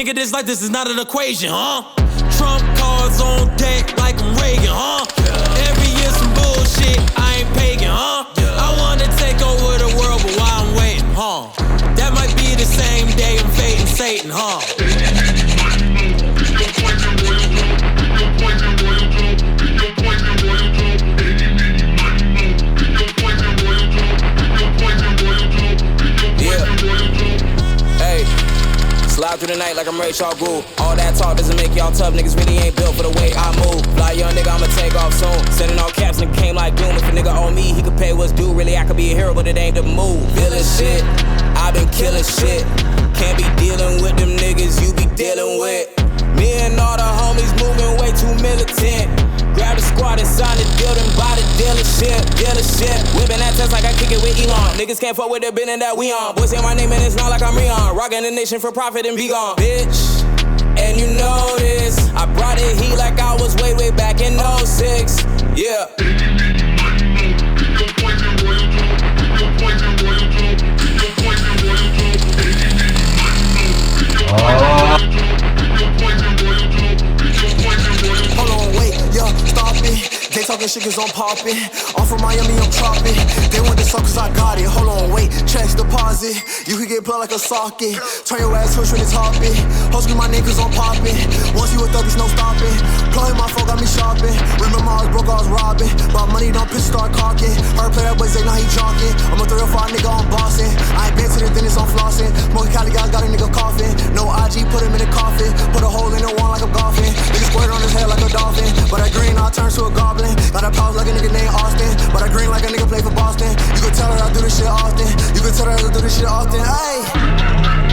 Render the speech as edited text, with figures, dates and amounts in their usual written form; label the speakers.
Speaker 1: nigga, this like this is not an equation, huh? Trump cards on deck like I'm Reagan, huh? Every year some bullshit, I ain't pagan, huh? I wanna take over the world, but while I'm waiting, huh? That might be the same day I'm fading Satan, huh?
Speaker 2: Slide through the night like I'm Ray Charles Gould. All that talk doesn't make y'all tough. Niggas really ain't built for the way I move. Fly young nigga, I'ma take off soon. Sending all caps, nigga came like doom. If a nigga owe me, he could pay what's due. Really, I could be a hero, but it ain't the move. Villain shit, I been killing shit. Can't be dealing with them niggas you be dealing with. Me and all the homies moving way too militant. Grab the squad and sign the deal, then buy the dealership. Whipping that test like I kick it with Elon. Niggas can't fuck with the building that we on. Boys say my name and it's not like I'm Rion. Rockin' the nation for profit and be gone, bitch. And you know this, I brought it heat like I was way back in 06. Yeah.
Speaker 3: Hold on, wait, yeah, stop it. They talking shit cause I'm poppin'. I'm from Miami, I'm chopping. They want this up cause I got it. Hold on, wait, checks deposit. You can get plugged like a socket. Turn your ass switch when it's hopping. Hoes scream my name cause I'm poppin'. Once you a thug, there's no stopping. Plug my phone got me shopping. Remember I was broke, I was robbing. But money don't pitch, start cocking. Heard play that boy say now he jogging. I'm a 305 nigga, I'm bossing. I ain't been to the dentist, I'm flossing. Smoking Cali guys got a nigga coughing. No IG, put him in the coffin. Put a hole in the wall like I'm golfing. Nigga squirt on his head like a dolphin. But that green, I turn to a goblin. Got a pause like a nigga named Austin. But I green like a nigga play for Boston. You can tell her I do this shit often. You can tell her I do this shit often. Ayy.